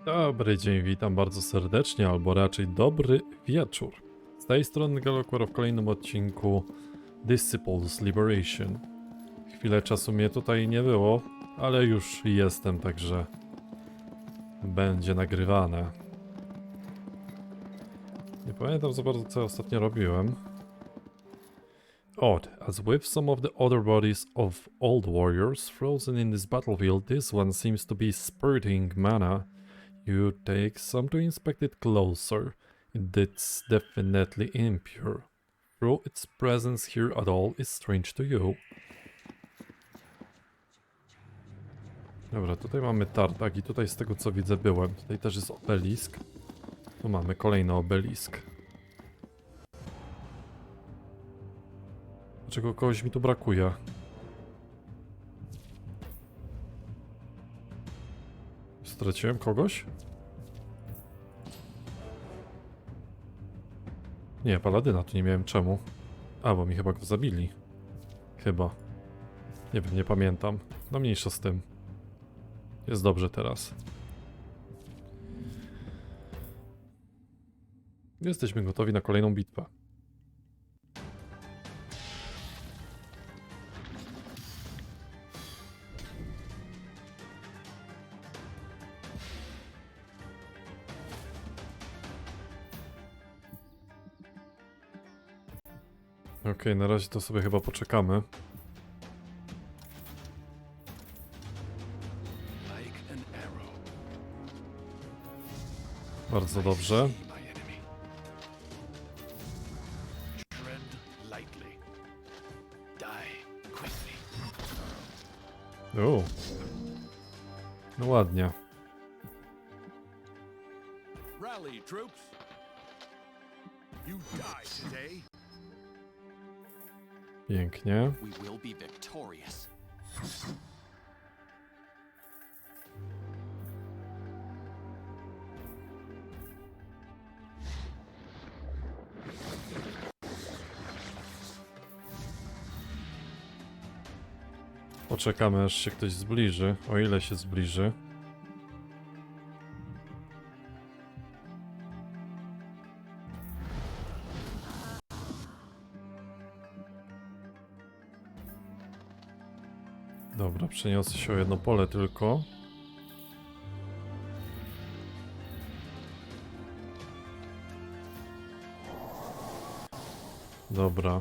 Dobry dzień, witam bardzo serdecznie, albo raczej dobry wieczór. Z tej strony Ngelo Querro w kolejnym odcinku Disciples Liberation. Chwilę czasu mnie tutaj nie było, ale już jestem, także będzie nagrywane. Nie pamiętam za bardzo, co ostatnio robiłem. Odd, as with some of the other bodies of old warriors frozen in this battlefield, this one seems to be spurting mana. You take some to inspect it closer. It's definitely impure. Though its presence here at all is strange to you. Dobra, tutaj mamy tartak i tutaj z tego co widzę byłem. Tutaj też jest obelisk. Tu mamy kolejny obelisk. Dlaczego kogoś mi tu brakuje? Straciłem kogoś? Nie, paladyna tu nie miałem czemu. A, bo mi chyba go zabili. Chyba. Nie wiem, nie pamiętam. No mniejsza z tym. Jest dobrze teraz. Jesteśmy gotowi na kolejną bitwę. Okej, na razie to sobie chyba poczekamy. Bardzo dobrze. No ładnie. Rally, troops. You die today. Pięknie. We will be victorious. Poczekamy, aż się ktoś zbliży, o ile się zbliży. Dobra, przeniosę się o jedno pole tylko. Dobra.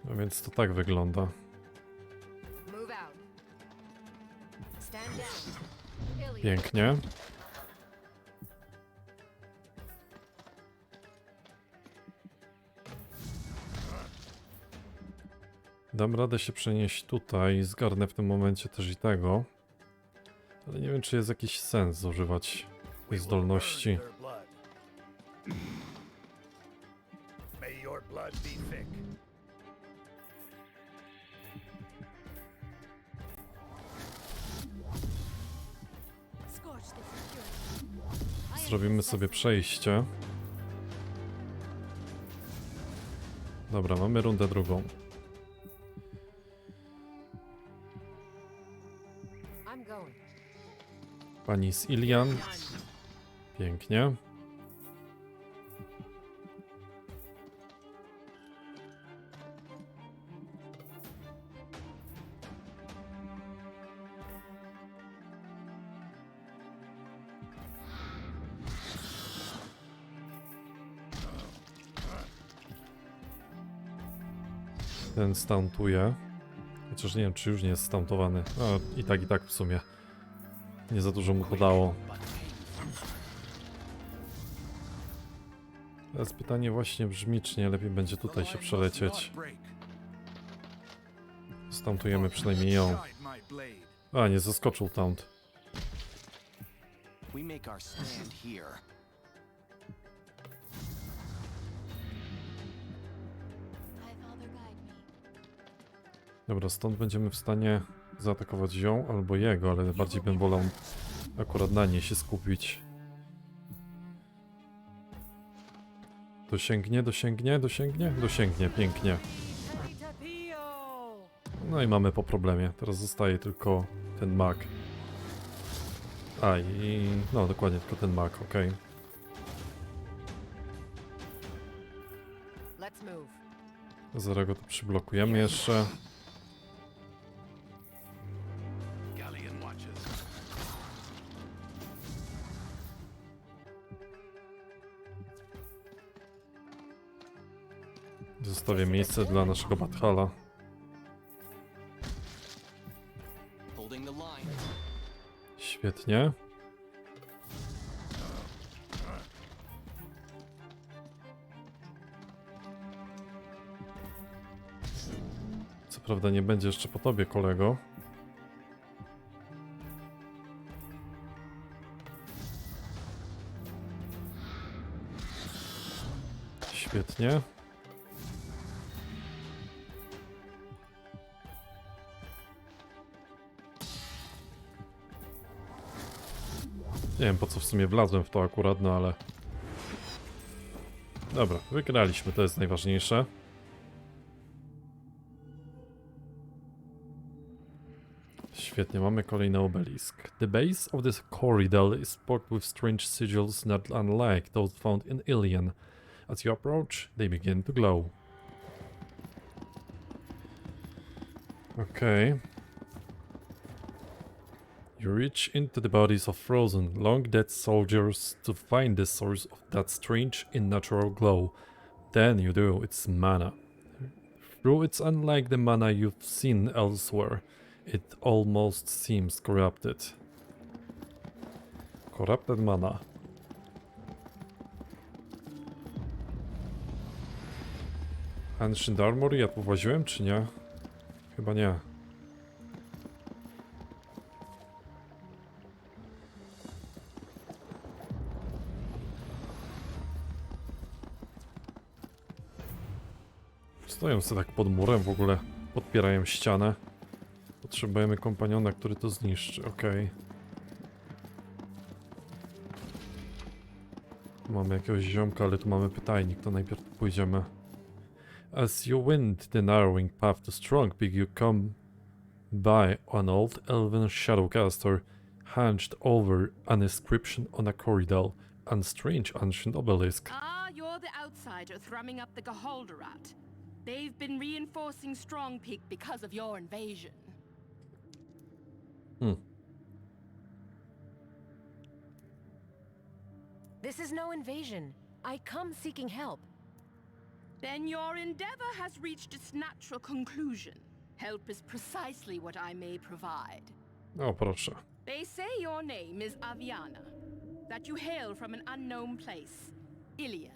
No więc to tak wygląda. Pięknie. Dam radę się przenieść tutaj, zgarnę w tym momencie też i tego. Ale nie wiem, czy jest jakiś sens używać tej zdolności. Zrobimy sobie przejście. Dobra, mamy rundę drugą. Pani z Ilian. Pięknie. Ten stauntuje. Chociaż nie wiem, czy już nie jest stauntowany. No i tak w sumie. Nie za dużo mu podało. Teraz pytanie właśnie brzmi, czy nie lepiej będzie tutaj się przelecieć. Stauntujemy przynajmniej ją. A, nie zaskoczył taunt. Dobra, stąd będziemy w stanie zaatakować ją albo jego, ale bardziej bym wolał akurat na niej się skupić. Dosięgnie, pięknie. No i mamy po problemie. Teraz zostaje tylko ten mag. A i... no dokładnie, tylko ten mag, okej. Let's move. Zaraz go tu przyblokujemy jeszcze. Galleon watches. Zostawię miejsce dla naszego Bathala. Holding the line. Świetnie. Co prawda nie będzie jeszcze po tobie, kolego. Świetnie. Nie wiem, po co w sumie wlazłem w to akurat, no ale... Dobra, wygraliśmy, to jest najważniejsze. Świetnie, mamy kolejny obelisk. The base of this corridor is spoked with strange sigils not unlike those found in Alien. As you approach, they begin to glow. Okay. You reach into the bodies of frozen, long-dead soldiers to find the source of that strange, unnatural glow. Then you do, it's mana. Though it's unlike the mana you've seen elsewhere, it almost seems corrupted. Corrupted mana. Ancient Armor, ja tu właziłem, czy nie? Chyba nie. Stoją sobie tak pod murem w ogóle, podpierają ścianę. Potrzebujemy kompaniona, który to zniszczy, okej. Tu mamy jakiegoś ziomka, ale tu mamy pytajnik, to najpierw pójdziemy. As you wind the narrowing path to Strongpeak, you come by an old elven shadowcaster hunched over an inscription on a corridor and strange ancient obelisk. Ah, you're the outsider thrumming up the Geholderat. They've been reinforcing Strongpeak because of your invasion. This is no invasion. I come seeking help. Then your endeavor has reached its natural conclusion. Help is precisely what I may provide. O, proszę. They say your name is Aviana, that you hail from an unknown place, Ilion.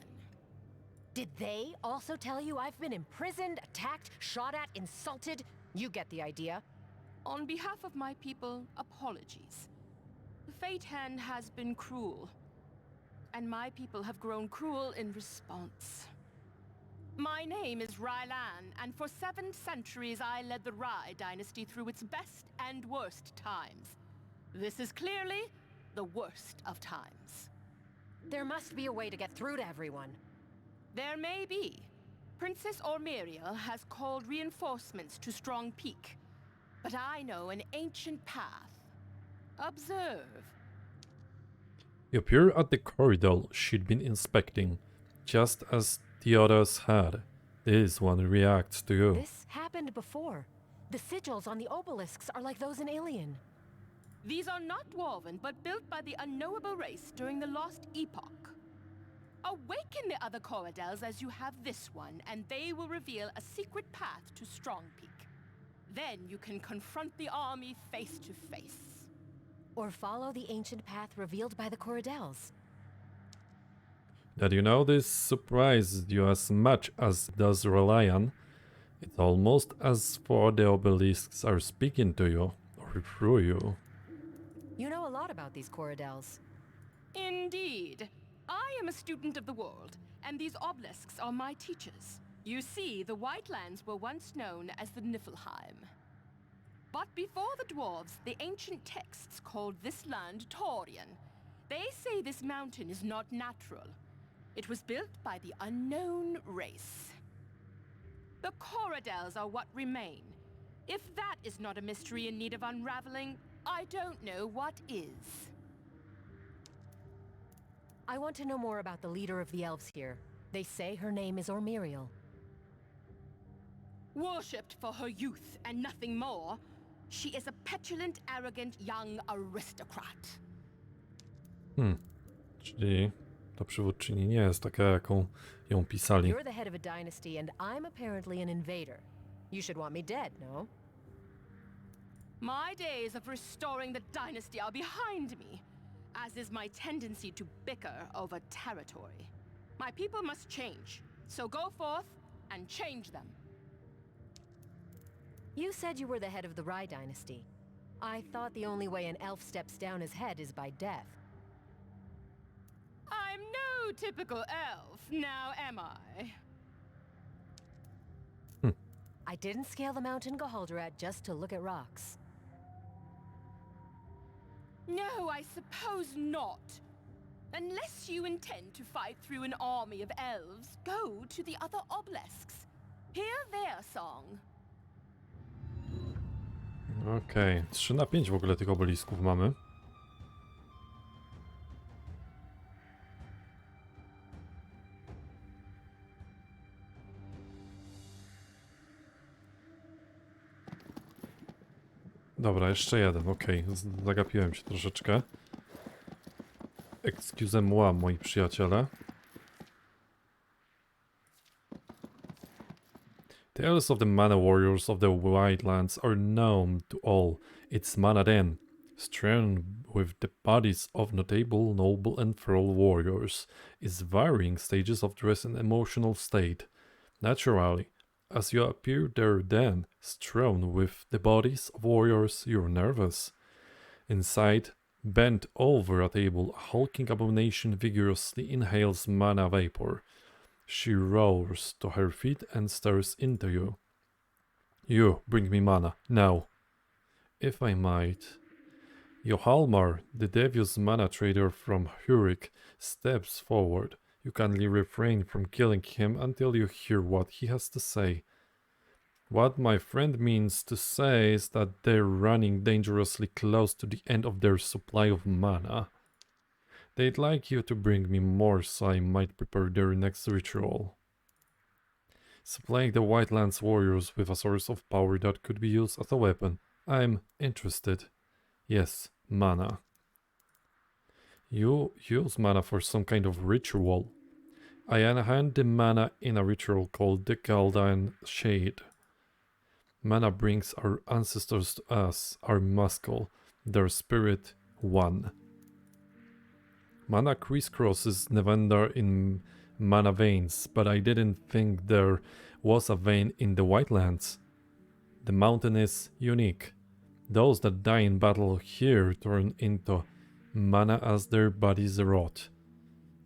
Did they also tell you I've been imprisoned, attacked, shot at, insulted? You get the idea. On behalf of my people, apologies. The Fate Hand has been cruel, and my people have grown cruel in response. My name is Rylan, and for 7 centuries I led the Rai dynasty through its best and worst times. This is clearly the worst of times. There must be a way to get through to everyone. There may be. Princess Ormiriel has called reinforcements to Strong Peak, but I know an ancient path. Observe. You appear at the corridor she'd been inspecting, just as the others had. This one reacts to you. This happened before. The sigils on the obelisks are like those in Alien. These are not dwarven, but built by the unknowable race during the Lost Epoch. Awaken the other Corridels as you have this one, and they will reveal a secret path to Strong Peak. Then you can confront the army face to face. Or follow the ancient path revealed by the Corridels. That you know this surprises you as much as it does Relian. It's almost as for the obelisks are speaking to you, or through you. You know a lot about these Corridels. Indeed. I am a student of the world, and these obelisks are my teachers. You see, the White Lands were once known as the Niflheim. But before the dwarves, the ancient texts called this land Taurian. They say this mountain is not natural. It was built by the unknown race. The Corridels are what remain. If that is not a mystery in need of unraveling, I don't know what is. I want to know more about the leader of the elves here. They say her name is Ormiriel. Worshipped for her youth and nothing more, she is a petulant, arrogant young aristocrat. Czyli ta przywódczyni nie jest taka, jaką ją pisali. You're the head of a dynasty, and I'm apparently an invader. You should want me dead, no? My days of restoring the dynasty are behind me, as is my tendency to bicker over territory. My people must change, so go forth and change them. You said you were the head of the Rye dynasty. I thought the only way an elf steps down as head is by death. I'm no typical elf, now am I? I didn't scale the mountain Gahaldrat just to look at rocks. No, I suppose not. Unless you intend to fight through an army of elves, go to the other obelisks. Hear their song. Okej, 3 na 5 w ogóle tych obelisków mamy. Dobra, jeszcze jeden, okej, zagapiłem się troszeczkę. Excusez-moi, moi przyjaciele. The Tales of the Mana warriors of the Wildlands are known to all. It's Mana Den, strewn with the bodies of notable, noble and thrall warriors, is varying stages of dress and emotional state. Naturally, as you appear there then, strewn with the bodies of warriors, you're nervous. Inside, bent over a table, a hulking abomination vigorously inhales mana vapor. She roars to her feet and stares into you. You bring me mana, now. If I might. Yohalmar, the devious mana trader from Hurik, steps forward. You kindly refrain from killing him until you hear what he has to say. What my friend means to say is that they're running dangerously close to the end of their supply of mana. They'd like you to bring me more so I might prepare their next ritual. Supplying the Wildlands warriors with a source of power that could be used as a weapon. I'm interested. Yes, mana. You use mana for some kind of ritual. I hand the mana in a ritual called the Galdan Shade. Mana brings our ancestors to us, our Muscle, their spirit, one. Mana crisscrosses Nevendar in mana veins, but I didn't think there was a vein in the Wildlands. The mountain is unique. Those that die in battle here turn into mana as their bodies rot.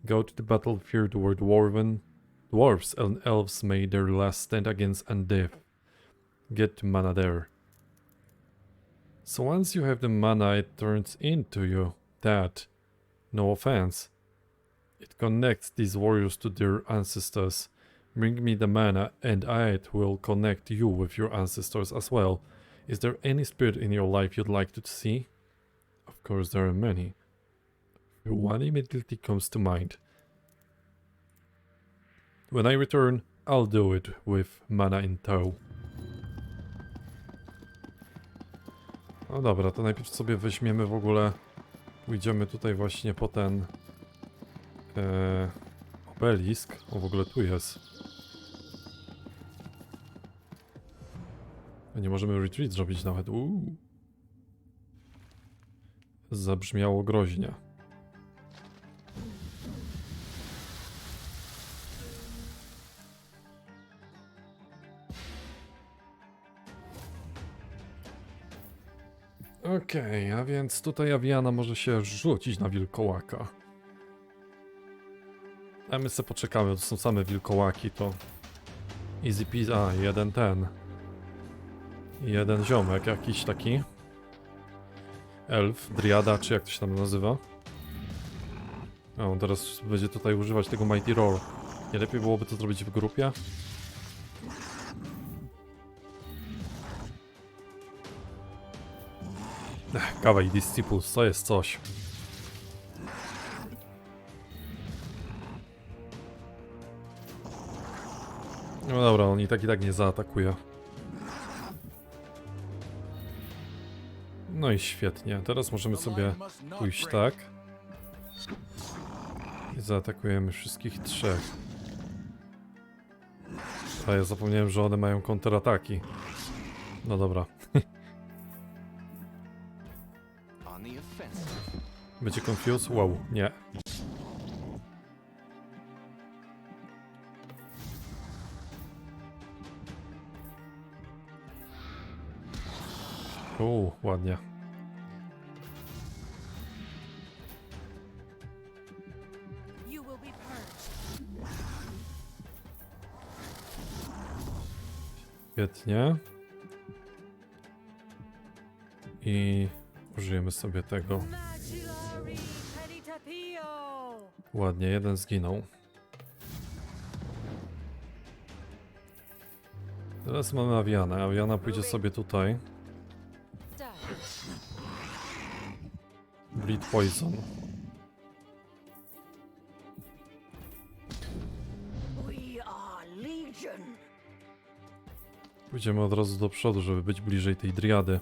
Go to the battlefield where dwarves and elves made their last stand against undeath. Get to mana there. So once you have the mana, it turns into you. That, no offense. It connects these warriors to their ancestors. Bring me the mana and it will connect you with your ancestors as well. Is there any spirit in your life you'd like to see? Of course there are many. One immediately comes to mind. When I return, I'll do it with mana in tow. No dobra, to najpierw sobie weźmiemy w ogóle, pójdziemy tutaj właśnie po ten obelisk. O, w ogóle tu jest. Nie możemy retreat zrobić nawet. Zabrzmiało groźnie. Okej, a więc tutaj Aviana może się rzucić na wilkołaka. A my sobie poczekamy, to są same wilkołaki, to easy peasy. A, jeden ten. Jeden ziomek jakiś taki. Elf, Driada, czy jak to się tam nazywa. O, on teraz będzie tutaj używać tego Mighty Roar. Nie lepiej byłoby to zrobić w grupie? Kawa i Disciples, to jest coś. No dobra, on i tak nie zaatakuje. No i świetnie, teraz możemy sobie pójść tak. I zaatakujemy wszystkich trzech. A ja zapomniałem, że one mają kontrataki. No dobra. On the offensive. Będzie confused? Wow, nie. Ładnie. You will be purged. Świetnie. I użyjemy sobie tego. Maxillary Peditapio. Ładnie, jeden zginął. Teraz mamy Avianę. Aviana pójdzie sobie tutaj. Bleed Poison. We are legion. Pójdziemy od razu do przodu, żeby być bliżej tej Driady.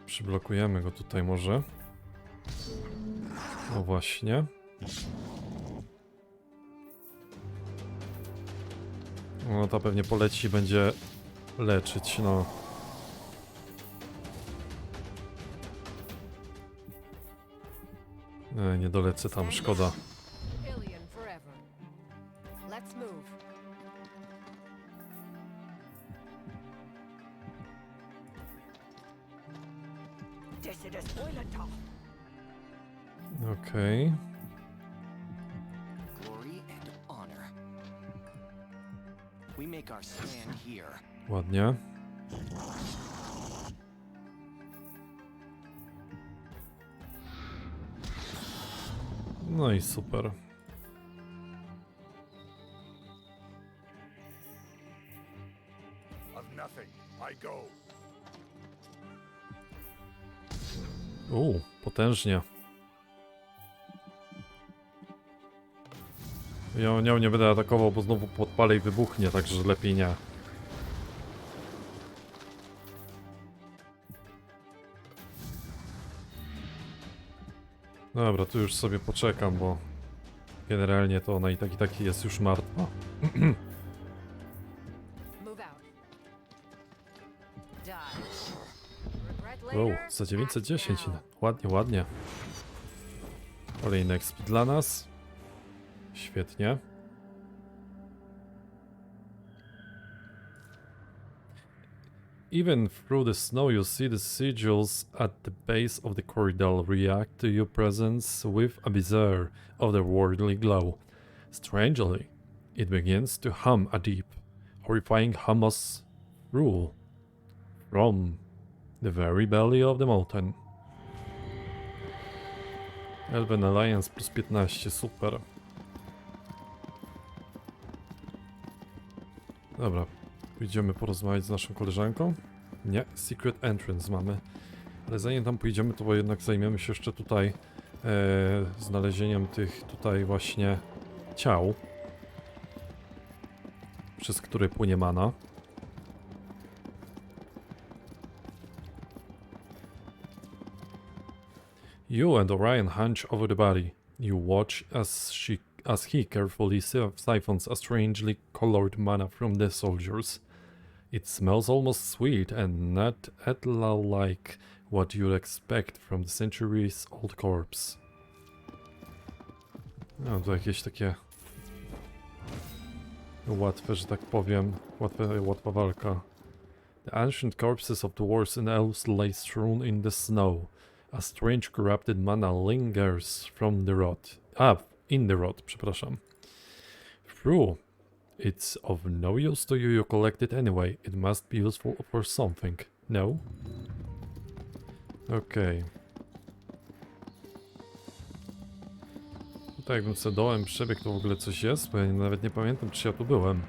Przyblokujemy go tutaj może. No właśnie. No ta pewnie poleci i będzie leczyć, no. Nie dolecę tam, szkoda. Alien forever. Let's move. Okej. Glory and honor. We make our stand here. Ładnie. No i super. Of nothing, I go. Potężnie. Ja nią nie będę atakował, bo znowu podpalę i wybuchnie, także lepiej nie. Dobra, tu już sobie poczekam, bo generalnie to ona i tak jest już martwa. Move out. Dodge. Regret Wow, later. za 910. Act now. Ładnie, ładnie. Kolejny exp dla nas. Świetnie. Even through the snow you see the sigils at the base of the corridor react to your presence with a bizarre, otherworldly glow. Strangely, it begins to hum a deep, horrifying hummus rule from the very belly of the mountain. Elven Alliance plus 15, super. Dobra, pójdziemy porozmawiać z naszą koleżanką. Nie, Secret Entrance mamy. Ale zanim tam pójdziemy, to jednak zajmiemy się jeszcze tutaj znalezieniem tych tutaj właśnie ciał, przez które płynie mana. You and Orion hunch over the body. You watch as he carefully siphons a strangely colored mana from the soldiers. It smells almost sweet and not at all like what you'd expect from the centuries-old corpse. No to jakieś takie łatwe, że tak powiem, łatwa walka. The ancient corpses of dwarves and elves lay strewn in the snow. A strange corrupted mana lingers from the rot. In the rot, przepraszam. True. It's of no use to you, you collect it anyway. It must be useful for something. No? Okej. Tutaj jakbym sobie dołem przebiegł, to w ogóle coś jest, bo ja nawet nie pamiętam, czy ja tu byłem.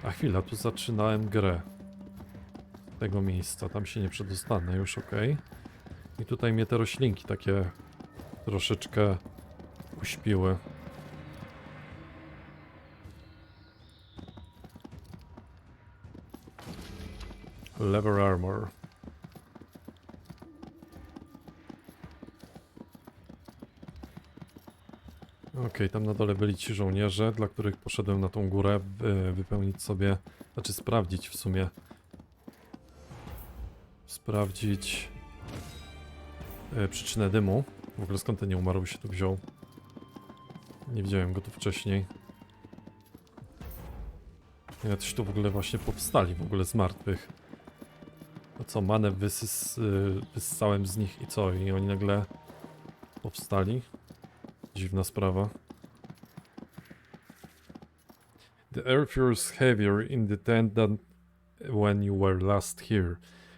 A chwila, tu zaczynałem grę. Z tego miejsca, tam się nie przedostanę już, ok. I tutaj mnie te roślinki takie troszeczkę uśpiły. Leather armor. Okej, tam na dole byli ci żołnierze, dla których poszedłem na tą górę, wypełnić sobie, znaczy sprawdzić w sumie. Sprawdzić przyczynę dymu. W ogóle skąd ten nieumarły się tu wziął? Nie widziałem go tu wcześniej. Jacyś tu w ogóle właśnie powstali w ogóle z martwych. A co, manę wyssałem z nich i co? I oni nagle powstali? Dziwna sprawa. The air feels heavier in the tent than when you were last here,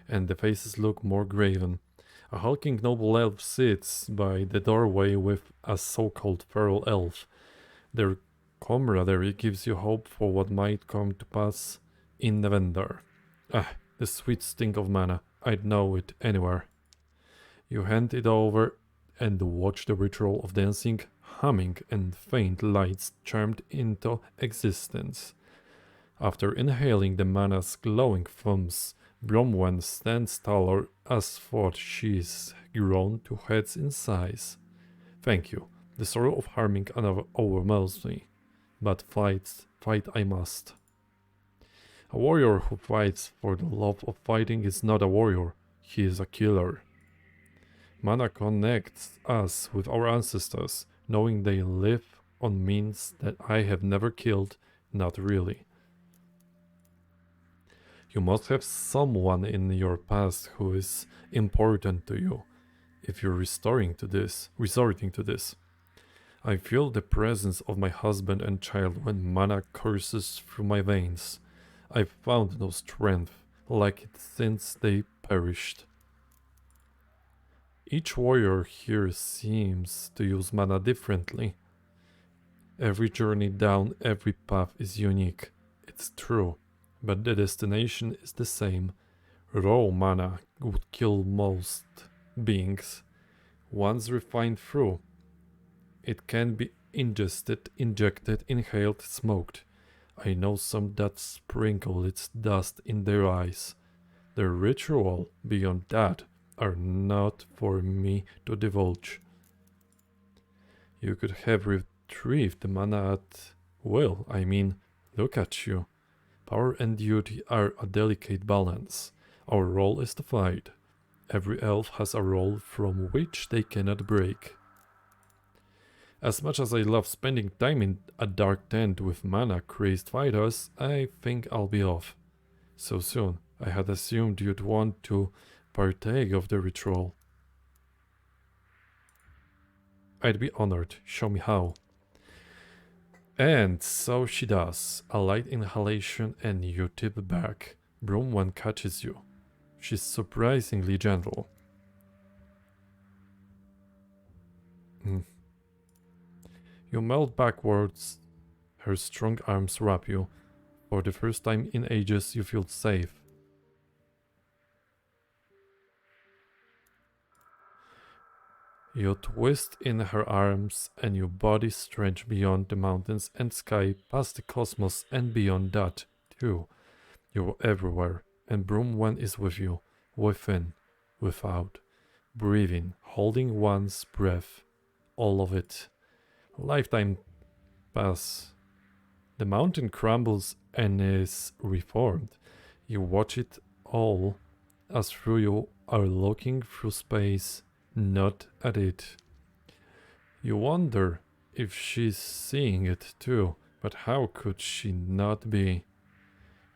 and the faces look more graven. A hulking noble elf sits by the doorway with a so-called feral elf. Their camaraderie gives you hope for what might come to pass in Nevendar. Ah, the sweet stink of mana. I'd know it anywhere. You hand it over and watch the ritual of dancing, humming, and faint lights charmed into existence. After inhaling the mana's glowing fumes, Bromwen stands taller as thought she's grown 2 heads in size. Thank you. The sorrow of harming another overwhelms me, but fight I must. A warrior who fights for the love of fighting is not a warrior, he is a killer. Mana connects us with our ancestors, knowing they live on means that I have never killed, not really. You must have someone in your past who is important to you, if you're resorting to this. I feel the presence of my husband and child when mana courses through my veins. I've found no strength like it since they perished. Each warrior here seems to use mana differently. Every journey down every path is unique, it's true, but the destination is the same. Raw mana would kill most beings. Once refined through, it can be ingested, injected, inhaled, smoked. I know some that sprinkle its dust in their eyes. The ritual beyond that are not for me to divulge. You could have retrieved the mana at will. I mean, look at you. Power and duty are a delicate balance. Our role is to fight. Every elf has a role from which they cannot break. As much as I love spending time in a dark tent with mana-crazed fighters, I think I'll be off. So soon, I had assumed you'd want to partake of the ritual. I'd be honored. Show me how. And so she does. A light inhalation and you tip back. Bromwen catches you. She's surprisingly gentle. You melt backwards. Her strong arms wrap you. For the first time in ages, you feel safe. You twist in her arms and your body stretch beyond the mountains and sky, past the cosmos and beyond that, too. You're everywhere, and Bromwen is with you, within, without, breathing, holding one's breath, all of it. Lifetime pass. The mountain crumbles and is reformed. You watch it all as through you are looking through space, not at it. You wonder if she's seeing it too, but how could she not be?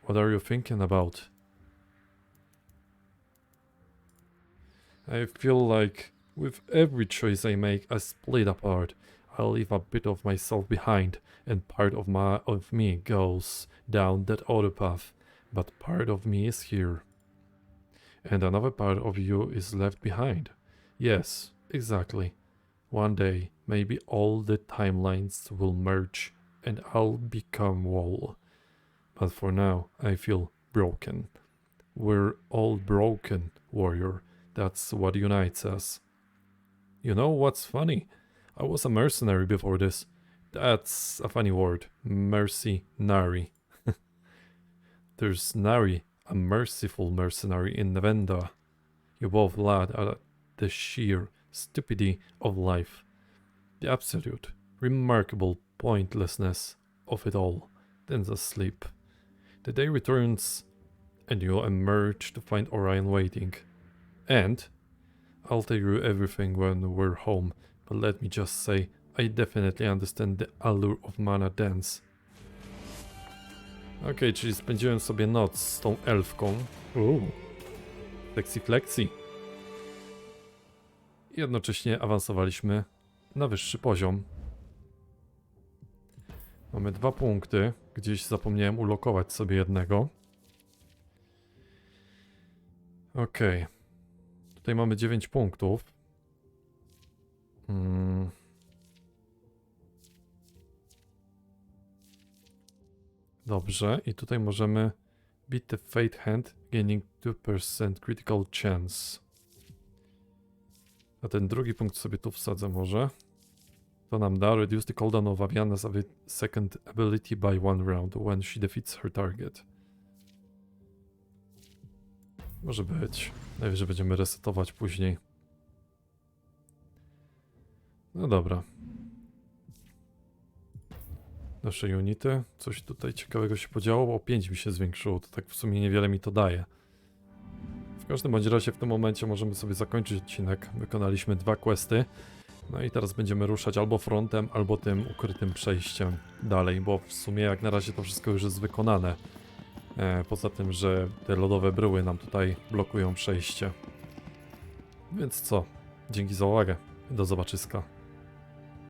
What are you thinking about? I feel like with every choice I make, I split apart. I leave a bit of myself behind, and part of me goes down that other path, but part of me is here. And another part of you is left behind. Yes, exactly. One day, maybe all the timelines will merge, and I'll become whole. But for now, I feel broken. We're all broken, warrior. That's what unites us. You know what's funny? I was a mercenary before this. That's a funny word. Mercenary. There's nary a merciful mercenary in Nevenda. You both laughed at the sheer stupidity of life. The absolute, remarkable pointlessness of it all. Then the sleep. The day returns and you emerge to find Orion waiting. And I'll tell you everything when we're home, but let me just say, I definitely understand the allure of Mana Dance. Okej, czyli spędziłem sobie noc z tą elfką. Sexy flexi. I jednocześnie awansowaliśmy na wyższy poziom. Mamy 2 punkty. Gdzieś zapomniałem ulokować sobie jednego. Okej. Tutaj mamy 9 punktów. Dobrze, i tutaj możemy beat the fate hand, gaining 2% critical chance. A ten drugi punkt sobie tu wsadzę może. To nam da reduce the cooldown of Aviana's second ability by 1 round when she defeats her target. Może być. Najwyżej będziemy resetować później. No dobra. Nasze unity. Coś tutaj ciekawego się podziało, bo 5 mi się zwiększyło. To tak w sumie niewiele mi to daje. W każdym bądź razie w tym momencie możemy sobie zakończyć odcinek. Wykonaliśmy 2 questy. No i teraz będziemy ruszać albo frontem, albo tym ukrytym przejściem dalej, bo w sumie jak na razie to wszystko już jest wykonane. Poza tym, że te lodowe bryły nam tutaj blokują przejście. Więc co? Dzięki za uwagę. Do zobaczyska.